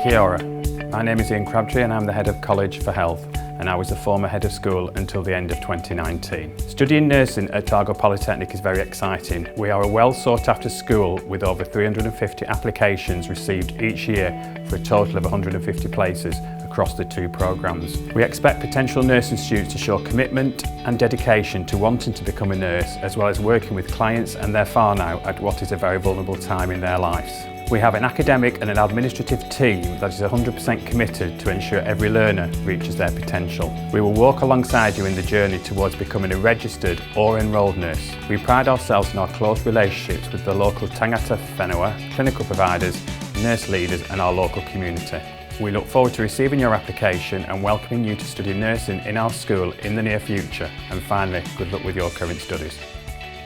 Kia ora. My name is Ian Crabtree and I'm the Head of College for Health, and I was the former Head of School until the end of 2019. Studying nursing at Otago Polytechnic is very exciting. We are a well sought after school with over 350 applications received each year for a total of 150 places across the two programmes. We expect potential nursing students to show commitment and dedication to wanting to become a nurse, as well as working with clients and their whānau at what is a very vulnerable time in their lives. We have an academic and an administrative team that is 100% committed to ensure every learner reaches their potential. We will walk alongside you in the journey towards becoming a registered or enrolled nurse. We pride ourselves in our close relationships with the local tangata whenua, clinical providers, nurse leaders and our local community. We look forward to receiving your application and welcoming you to study nursing in our school in the near future. And finally, good luck with your current studies.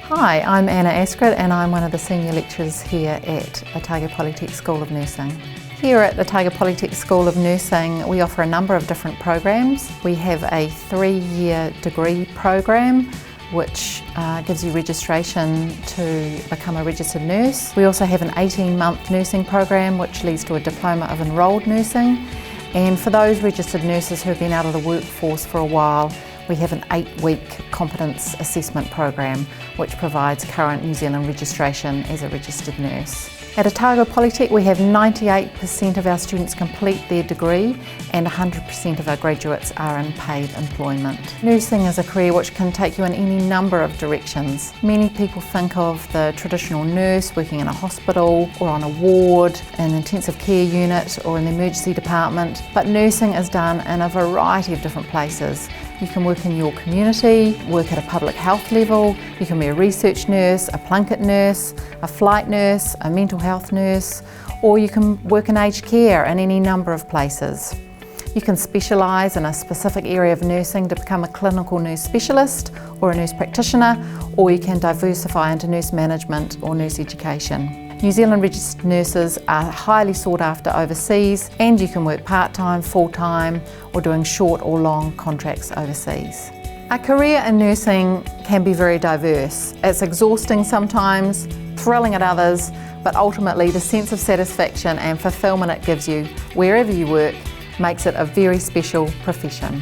Hi, I'm Anna Askred and I'm one of the senior lecturers here at Otago Polytechnic School of Nursing. Here at the Otago Polytechnic School of Nursing we offer a number of different programs. We have a 3-year degree program which gives you registration to become a registered nurse. We also have an 18-month nursing program which leads to a diploma of enrolled nursing, and for those registered nurses who have been out of the workforce for a while, we have an 8-week competence assessment program which provides current New Zealand registration as a registered nurse. At Otago Polytech we have 98% of our students complete their degree and 100% of our graduates are in paid employment. Nursing is a career which can take you in any number of directions. Many people think of the traditional nurse working in a hospital or on a ward, an intensive care unit or in the emergency department, but nursing is done in a variety of different places. You can work in your community, work at a public health level, you can be a research nurse, a plunket nurse, a flight nurse, a mental health nurse, or you can work in aged care in any number of places. You can specialise in a specific area of nursing to become a clinical nurse specialist or a nurse practitioner, or you can diversify into nurse management or nurse education. New Zealand registered nurses are highly sought after overseas, and you can work part-time, full-time or doing short or long contracts overseas. A career in nursing can be very diverse. It's exhausting sometimes, thrilling at others, but ultimately the sense of satisfaction and fulfilment it gives you wherever you work makes it a very special profession.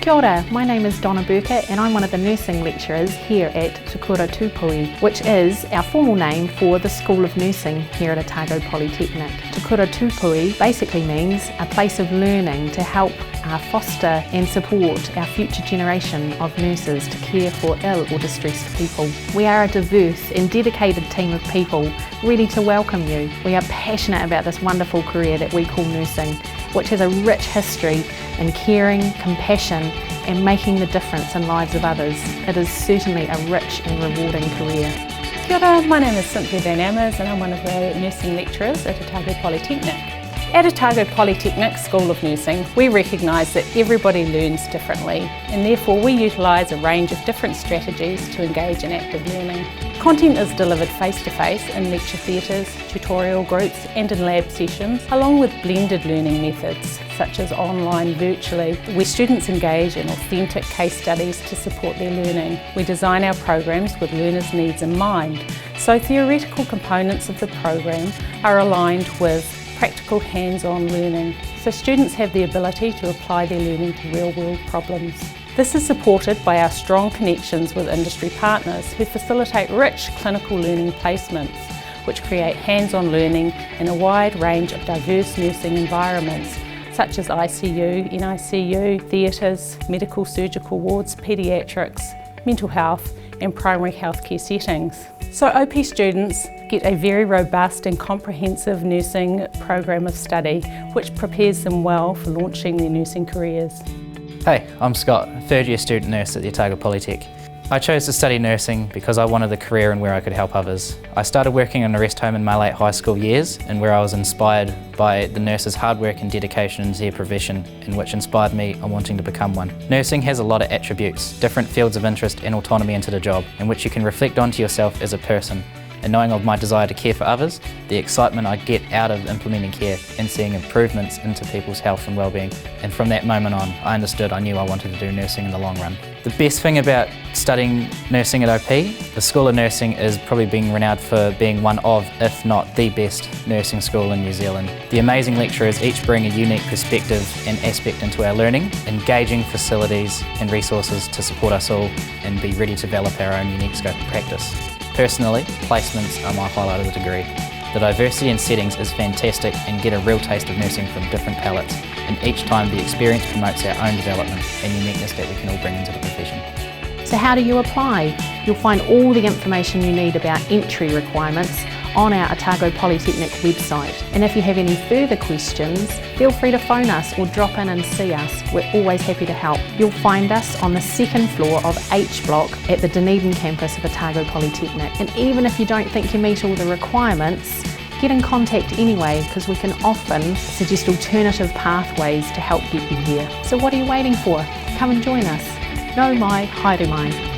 Kia ora, my name is Donna Burkett and I'm one of the nursing lecturers here at Te Kura Tupui, which is our formal name for the School of Nursing here at Otago Polytechnic. Te Kura Tupui basically means a place of learning to help foster and support our future generation of nurses to care for ill or distressed people. We are a diverse and dedicated team of people ready to welcome you. We are passionate about this wonderful career that we call nursing, which has a rich history in caring, compassion and making the difference in lives of others. It is certainly a rich and rewarding career. Kia ora, my name is Cynthia Van Amers and I'm one of the nursing lecturers at Otago Polytechnic. At Otago Polytechnic School of Nursing, we recognise that everybody learns differently and therefore we utilise a range of different strategies to engage in active learning. Content is delivered face-to-face in lecture theatres, tutorial groups and in lab sessions, along with blended learning methods such as online virtually, where students engage in authentic case studies to support their learning. We design our programs with learners' needs in mind, so theoretical components of the program are aligned with practical hands-on learning, so students have the ability to apply their learning to real-world problems. This is supported by our strong connections with industry partners who facilitate rich clinical learning placements, which create hands-on learning in a wide range of diverse nursing environments, such as ICU, NICU, theatres, medical surgical wards, paediatrics, mental health and primary healthcare settings. So OP students get a very robust and comprehensive nursing program of study which prepares them well for launching their nursing careers. Hey, I'm Scott, third year student nurse at the Otago Polytech. I chose to study nursing because I wanted a career in where I could help others. I started working in a rest home in my late high school years and where I was inspired by the nurses' hard work and dedication into their profession, and which inspired me on wanting to become one. Nursing has a lot of attributes, different fields of interest and autonomy into the job, in which you can reflect onto yourself as a person and knowing of my desire to care for others, the excitement I get out of implementing care and seeing improvements into people's health and well-being. And from that moment on, I knew I wanted to do nursing in the long run. The best thing about studying nursing at OP, the School of Nursing is probably being renowned for being one of, if not the best nursing school in New Zealand. The amazing lecturers each bring a unique perspective and aspect into our learning, engaging facilities and resources to support us all and be ready to develop our own unique scope of practice. Personally, placements are my highlight of the degree. The diversity in settings is fantastic and get a real taste of nursing from different palettes, and each time the experience promotes our own development and uniqueness that we can all bring into the profession. So how do you apply? You'll find all the information you need about entry requirements on our Otago Polytechnic website. And if you have any further questions, feel free to phone us or drop in and see us. We're always happy to help. You'll find us on the second floor of H Block at the Dunedin campus of Otago Polytechnic. And even if you don't think you meet all the requirements, get in contact anyway, because we can often suggest alternative pathways to help get you here. So what are you waiting for? Come and join us. Nau mai, haere mai.